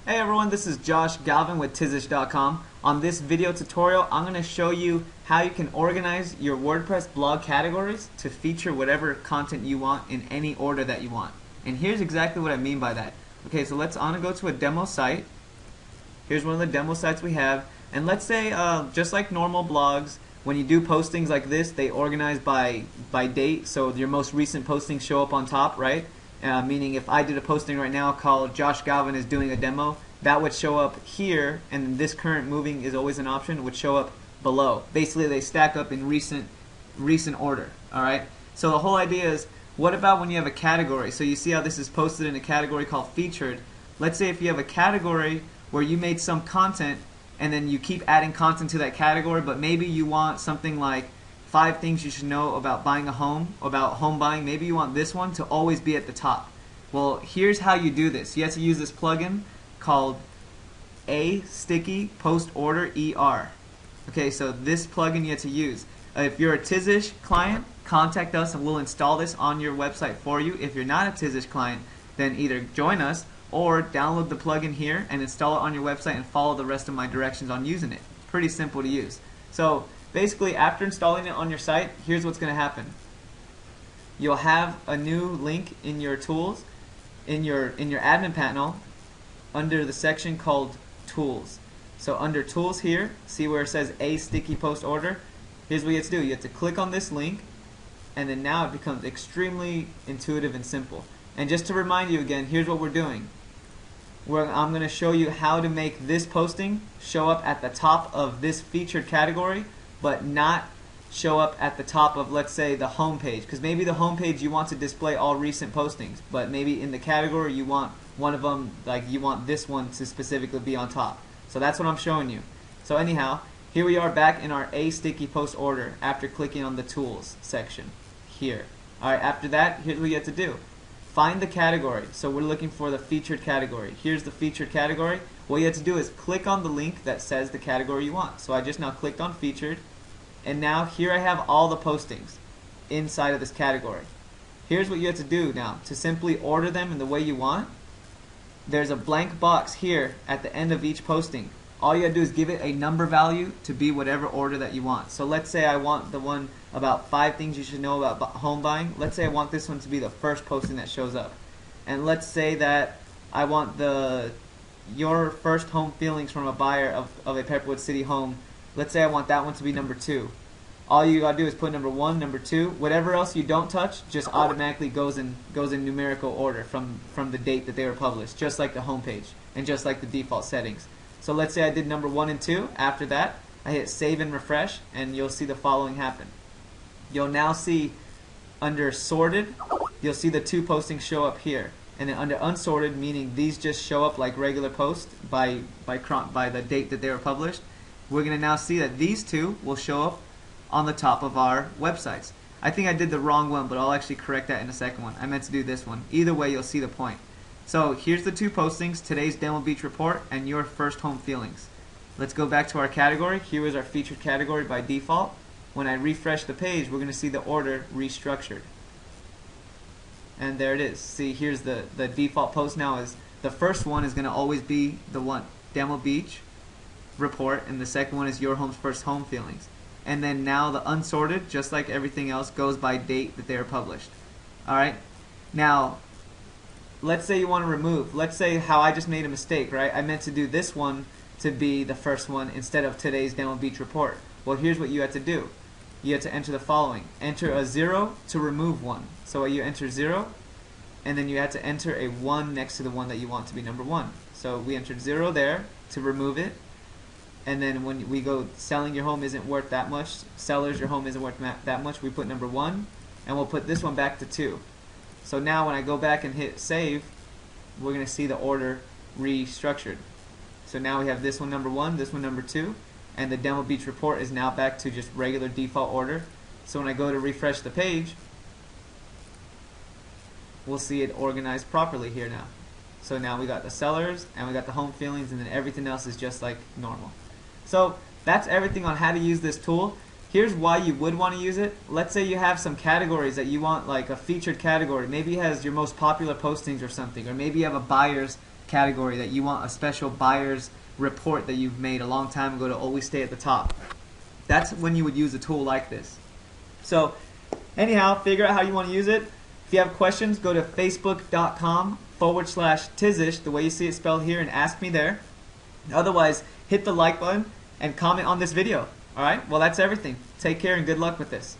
Hey everyone, this is Josh Galvin with Tizish.com. On this video tutorial, I'm going to show you how you can organize your WordPress blog categories to feature whatever content you want in any order that you want. And here's exactly what I mean by that. Okay, so I'm going to go to a demo site. Here's one of the demo sites we have. And let's say, just like normal blogs, when you do postings like this, they organize by date. So your most recent postings show up on top, right? Meaning if I did a posting right now called Josh Galvin is doing a demo, that would show up here, and this current moving is always an option, would show up below. Basically they stack up in recent order. Alright? So the whole idea is, what about when you have a category? So you see how this is posted in a category called featured. Let's say if you have a category where you made some content and then you keep adding content to that category, but maybe you want something like 5 things you should know about buying a home, about home buying. Maybe you want this one to always be at the top. Well, here's how you do this. You have to use this plugin called A Sticky Post Order ER. Okay, so this plugin you have to use. If you're a Tizish client, contact us and we'll install this on your website for you. If you're not a Tizish client, then either join us or download the plugin here and install it on your website and follow the rest of my directions on using it. Pretty simple to use. So basically, after installing it on your site, here's what's going to happen. You'll have a new link in your tools, in your admin panel, under the section called Tools. So under Tools here, see where it says A Sticky Post Order? Here's what you have to do. You have to click on this link, and then now it becomes extremely intuitive and simple. And just to remind you again, here's what we're doing. I'm going to show you how to make this posting show up at the top of this featured category, but not show up at the top of, let's say, the home page. Because maybe the home page you want to display all recent postings, but maybe in the category you want one of them, like you want this one to specifically be on top. So that's what I'm showing you. So anyhow, here we are back in our A Sticky Post Order after clicking on the Tools section here. Alright, after that, here's what you have to do. Find the category. So we're looking for the featured category. Here's the featured category. What you have to do is click on the link that says the category you want. So I just now clicked on featured, and now here I have all the postings inside of this category. Here's what you have to do now to simply order them in the way you want. There's a blank box here at the end of each posting. All you have to do is give it a number value to be whatever order that you want. So let's say I want the one about 5 things you should know about home buying. Let's say I want this one to be the first posting that shows up. And let's say that I want your first home feelings from a buyer of a Pepperwood City home. Let's say I want that one to be number 2. All you gotta do is put number 1, number 2. Whatever else you don't touch just automatically goes in numerical order from the date that they were published, just like the home page and just like the default settings. So let's say I did number 1 and 2. After that, I hit save and refresh, and you'll see the following happen. You'll now see under sorted, you'll see the 2 postings show up here. And then under unsorted, meaning these just show up like regular posts by the date that they were published, we're going to now see that these 2 will show up on the top of our websites. I think I did the wrong one, but I'll actually correct that in a second one. I meant to do this one. Either way, you'll see the point. So here's the 2 postings, today's Demo Beach report and your first home feelings. Let's go back to our category. Here is our featured category by default. When I refresh the page, we're going to see the order restructured. And there it is. See, here's the default post now is the first one is going to always be the one, Demo Beach report, and the second one is your home's first home feelings. And then now the unsorted, just like everything else, goes by date that they are published. Alright? Now, let's say you want to remove. Let's say how I just made a mistake, right? I meant to do this one to be the first one instead of today's Demo Beach report. Well, here's what you have to do. You have to enter the following. Enter a 0 to remove 1. So you enter 0, and then you have to enter a 1 next to the one that you want to be number 1. So we entered 0 there to remove it. And then when we go selling your home isn't worth that much, sellers your home isn't worth that much, we put number 1, and we'll put this one back to 2. So now when I go back and hit save, we're going to see the order restructured. So now we have this one number 1, this one number 2, and the Demo Beach report is now back to just regular default order. So when I go to refresh the page, we'll see it organized properly here now. So now we got the sellers and we got the home feelings, and then everything else is just like normal. So that's everything on how to use this tool. Here's why you would want to use it. Let's say you have some categories that you want, like a featured category. Maybe it has your most popular postings or something, or maybe you have a buyers category that you want a special buyer's report that you've made a long time ago to always stay at the top. That's when you would use a tool like this. So anyhow, figure out how you want to use it. If you have questions, go to facebook.com/Tizish, the way you see it spelled here, and ask me there. Otherwise, hit the like button and comment on this video. Alright? Well, that's everything. Take care and good luck with this.